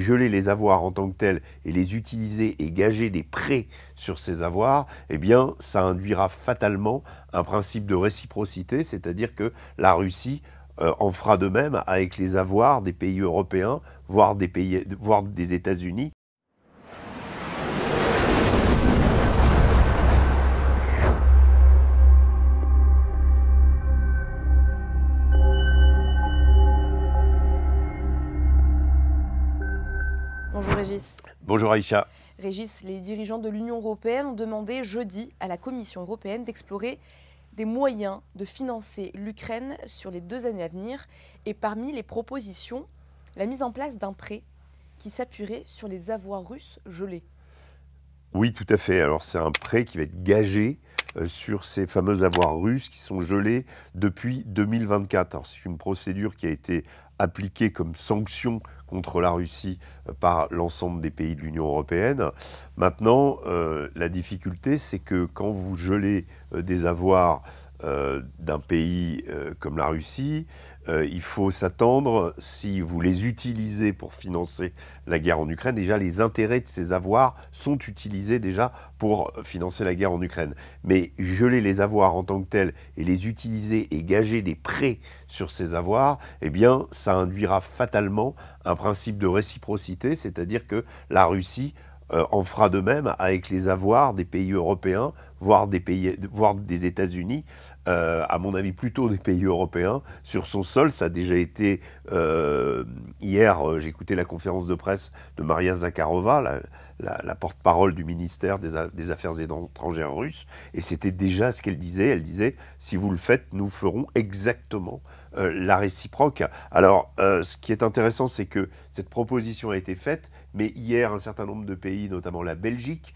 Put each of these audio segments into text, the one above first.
geler les avoirs en tant que tels et les utiliser et gager des prêts sur ces avoirs, eh bien, ça induira fatalement un principe de réciprocité, c'est-à-dire que la Russie en fera de même avec les avoirs des pays européens, voire des États-Unis. Bonjour Régis. Bonjour Aïcha. Régis, les dirigeants de l'Union européenne ont demandé jeudi à la Commission européenne d'explorer des moyens de financer l'Ukraine sur les 2 années à venir. Et parmi les propositions, la mise en place d'un prêt qui s'appuierait sur les avoirs russes gelés. Oui, tout à fait. Alors c'est un prêt qui va être gagé sur ces fameux avoirs russes qui sont gelés depuis 2024. Alors c'est une procédure qui a été appliquée comme sanction contre la Russie par l'ensemble des pays de l'Union européenne. Maintenant, la difficulté, c'est que quand vous gelez des avoirs d'un pays comme la Russie, il faut s'attendre, si vous les utilisez pour financer la guerre en Ukraine, déjà les intérêts de ces avoirs sont utilisés déjà pour financer la guerre en Ukraine. Mais geler les avoirs en tant que tels et les utiliser et gager des prêts sur ces avoirs, eh bien, ça induira fatalement un principe de réciprocité, c'est-à-dire que la Russie en fera de même avec les avoirs des pays européens, voire des États-Unis, à mon avis plutôt des pays européens, sur son sol. Ça a déjà été, hier, j'ai écouté la conférence de presse de Maria Zakharova, la porte-parole du ministère des Affaires étrangères russe, et c'était déjà ce qu'elle disait. Elle disait, si vous le faites, nous ferons exactement la réciproque. Alors, ce qui est intéressant, c'est que cette proposition a été faite, mais hier, un certain nombre de pays, notamment la Belgique,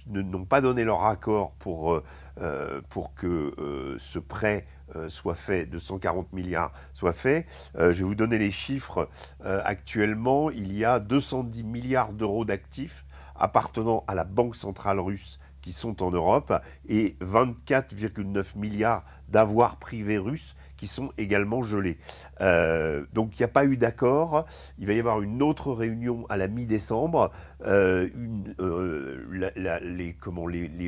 n'ont pas donné leur accord pour que ce prêt soit fait, de 140 milliards soit fait. Je vais vous donner les chiffres. Actuellement, il y a 210 milliards d'euros d'actifs appartenant à la Banque centrale russe qui sont en Europe et 24,9 milliards d'avoirs privés russes qui sont également gelés. Donc il n'y a pas eu d'accord. Il va y avoir une autre réunion à la mi-décembre. Les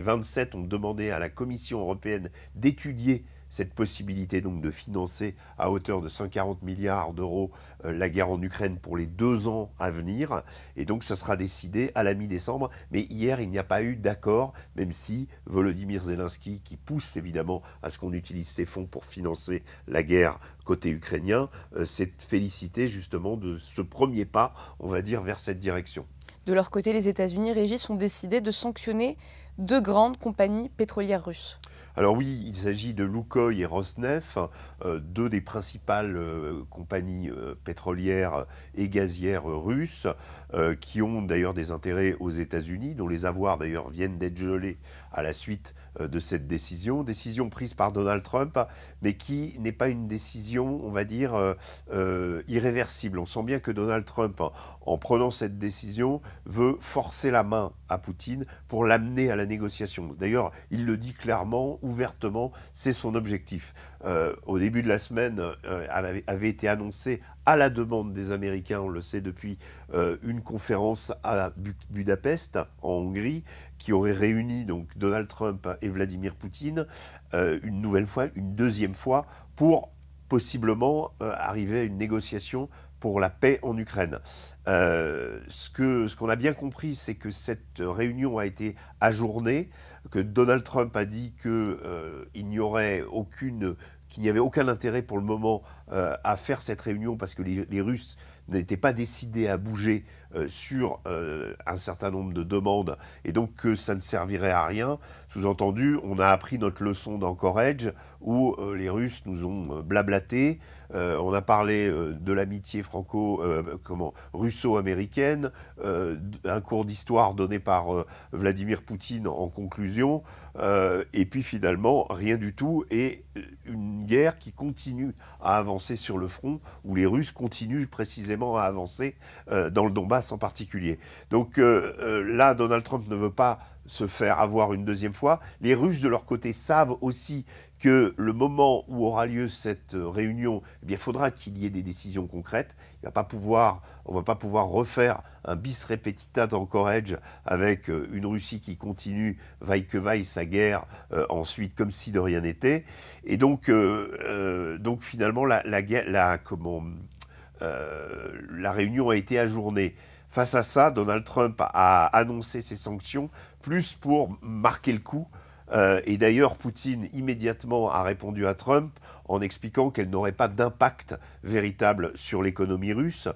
27 ont demandé à la Commission européenne d'étudier cette possibilité donc de financer à hauteur de 140 milliards d'euros la guerre en Ukraine pour les 2 ans à venir. Et donc ça sera décidé à la mi-décembre. Mais hier, il n'y a pas eu d'accord, même si Volodymyr Zelensky, qui pousse évidemment à ce qu'on utilise ces fonds pour financer la guerre côté ukrainien, s'est félicité justement de ce premier pas, on va dire, vers cette direction. De leur côté, les États-Unis, Régis, ont décidé de sanctionner 2 grandes compagnies pétrolières russes. Alors oui, il s'agit de Lukoil et Rosneft, 2 des principales compagnies pétrolières et gazières russes, qui ont d'ailleurs des intérêts aux États-Unis, dont les avoirs d'ailleurs viennent d'être gelés à la suite de cette décision prise par Donald Trump, mais qui n'est pas une décision, on va dire, irréversible. On sent bien que Donald Trump, en prenant cette décision, veut forcer la main à Poutine pour l'amener à la négociation. D'ailleurs, il le dit clairement, ouvertement, c'est son objectif. Au début de la semaine, avait été annoncé à la demande des Américains, on le sait depuis, une conférence à Budapest, en Hongrie, qui aurait réuni donc Donald Trump et Vladimir Poutine une deuxième fois, pour possiblement arriver à une négociation pour la paix en Ukraine. Ce qu'on a bien compris, c'est que cette réunion a été ajournée, que Donald Trump a dit qu'il n'y avait aucun intérêt pour le moment à faire cette réunion parce que les Russes n'étaient pas décidés à bouger sur un certain nombre de demandes et donc que ça ne servirait à rien. Sous-entendu, on a appris notre leçon d'Anchorage où les Russes nous ont blablaté. On a parlé de l'amitié russo-américaine, un cours d'histoire donné par Vladimir Poutine en conclusion, et puis finalement rien du tout, et une guerre qui continue à avancer sur le front, où les Russes continuent précisément à avancer dans le Donbass en particulier. Donc là, Donald Trump ne veut pas se faire avoir une deuxième fois. Les Russes, de leur côté, savent aussi que le moment où aura lieu cette réunion, eh bien, il faudra qu'il y ait des décisions concrètes. On ne va pas pouvoir refaire un bis repetita encore edge avec une Russie qui continue, vaille que vaille, sa guerre, ensuite comme si de rien n'était. Et donc finalement, la réunion a été ajournée. Face à ça, Donald Trump a annoncé ses sanctions, plus pour marquer le coup. Et d'ailleurs, Poutine immédiatement a répondu à Trump en expliquant qu'elle n'aurait pas d'impact véritable sur l'économie russe.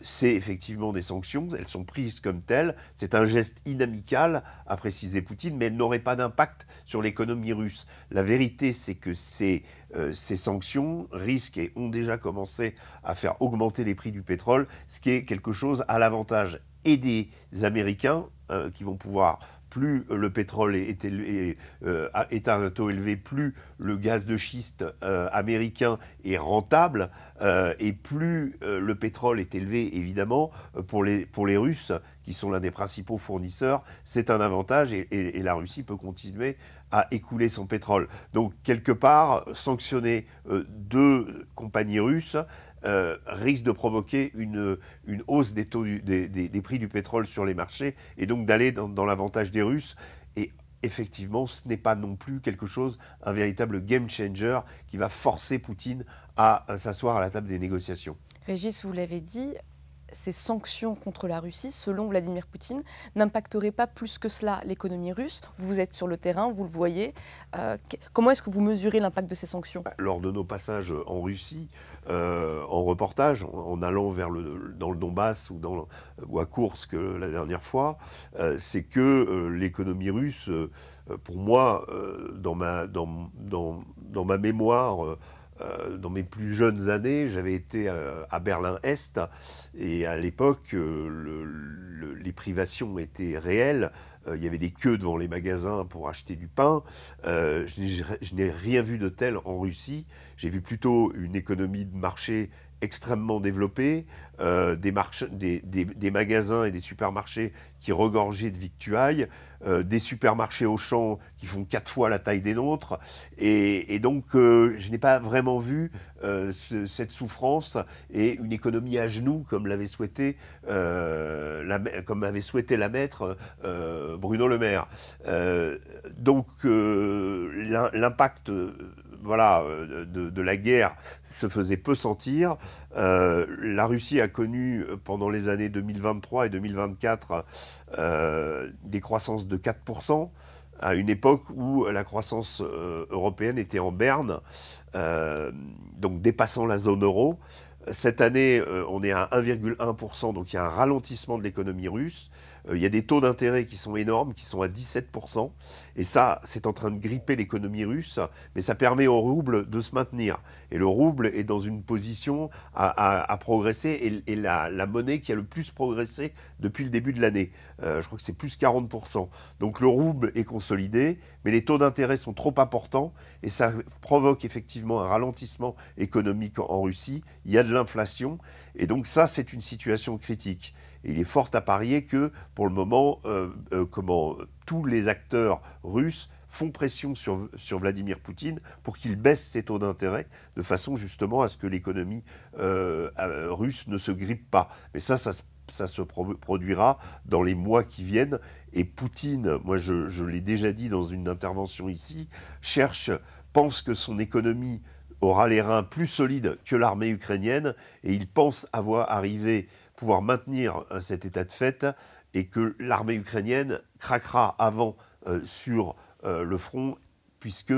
C'est effectivement des sanctions, elles sont prises comme telles. C'est un geste inamical, a précisé Poutine, mais elles n'auraient pas d'impact sur l'économie russe. La vérité, c'est que ces sanctions risquent et ont déjà commencé à faire augmenter les prix du pétrole, ce qui est quelque chose à l'avantage et des Américains qui vont pouvoir, plus le pétrole est à un taux élevé, plus le gaz de schiste américain est rentable, et plus le pétrole est élevé, évidemment, pour les Russes, qui sont l'un des principaux fournisseurs, c'est un avantage, et la Russie peut continuer à écouler son pétrole. Donc, quelque part, sanctionner deux compagnies russes risque de provoquer une hausse des prix du pétrole sur les marchés, et donc d'aller dans l'avantage des Russes. Et effectivement, ce n'est pas non plus un véritable game changer qui va forcer Poutine à s'asseoir à la table des négociations. Régis, vous l'avez dit, ces sanctions contre la Russie, selon Vladimir Poutine, n'impacteraient pas plus que cela l'économie russe. Vous êtes sur le terrain, vous le voyez. Comment est-ce que vous mesurez l'impact de ces sanctions ? Lors de nos passages en Russie, en reportage, en allant dans le Donbass ou à Koursk la dernière fois, c'est que l'économie russe, pour moi, dans ma mémoire, dans mes plus jeunes années, j'avais été à Berlin-Est, et à l'époque, les privations étaient réelles. Il y avait des queues devant les magasins pour acheter du pain. Je n'ai rien vu de tel en Russie. J'ai vu plutôt une économie de marché extrêmement développée, des magasins et des supermarchés qui regorgeaient de victuailles, des supermarchés Auchan qui font 4 fois la taille des nôtres, et donc je n'ai pas vraiment vu cette souffrance et une économie à genoux comme l'avait souhaité la mettre Bruno Le Maire. Donc l'impact de la guerre se faisait peu sentir. La Russie a connu pendant les années 2023 et 2024 des croissances de 4%, à une époque où la croissance européenne était en berne, donc dépassant la zone euro. Cette année, on est à 1,1%, donc il y a un ralentissement de l'économie russe. Il y a des taux d'intérêt qui sont énormes, qui sont à 17%. Et ça, c'est en train de gripper l'économie russe, mais ça permet au rouble de se maintenir. Et le rouble est dans une position à progresser, et la monnaie qui a le plus progressé depuis le début de l'année. Je crois que c'est plus 40%. Donc le rouble est consolidé, mais les taux d'intérêt sont trop importants, et ça provoque effectivement un ralentissement économique en Russie. Il y a de l'inflation, et donc ça, c'est une situation critique. Et il est fort à parier que, pour le moment, tous les acteurs russes font pression sur Vladimir Poutine pour qu'il baisse ses taux d'intérêt, de façon justement à ce que l'économie russe ne se grippe pas. Mais ça se produira dans les mois qui viennent. Et Poutine, moi je l'ai déjà dit dans une intervention ici, pense que son économie aura les reins plus solides que l'armée ukrainienne, et il pense pouvoir maintenir cet état de fait, et que l'armée ukrainienne craquera avant sur le front, puisque,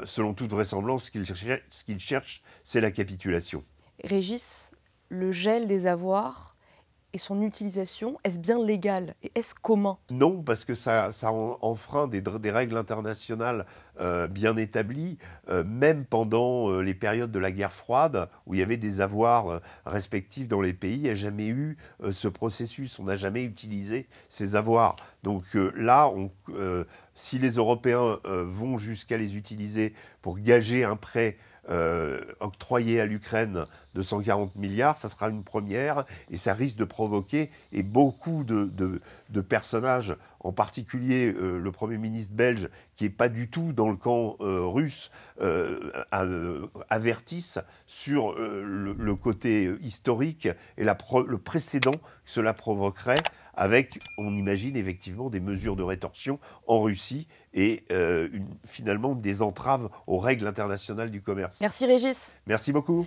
selon toute vraisemblance, ce qu'il cherche, c'est la capitulation. Régis, le gel des avoirs et son utilisation, est-ce bien légal et est-ce commun ? Non, parce que ça enfreint des règles internationales bien établies, même pendant les périodes de la guerre froide, où il y avait des avoirs respectifs dans les pays. Il n'y a jamais eu ce processus, on n'a jamais utilisé ces avoirs. Donc là, si les Européens vont jusqu'à les utiliser pour gager un prêt octroyé à l'Ukraine de 140 milliards, ça sera une première et ça risque de provoquer, et beaucoup de personnages, en particulier le Premier ministre belge, qui n'est pas du tout dans le camp russe, avertissent sur le côté historique et le précédent que cela provoquerait, avec, on imagine effectivement, des mesures de rétorsion en Russie et finalement des entraves aux règles internationales du commerce. Merci Régis. Merci beaucoup.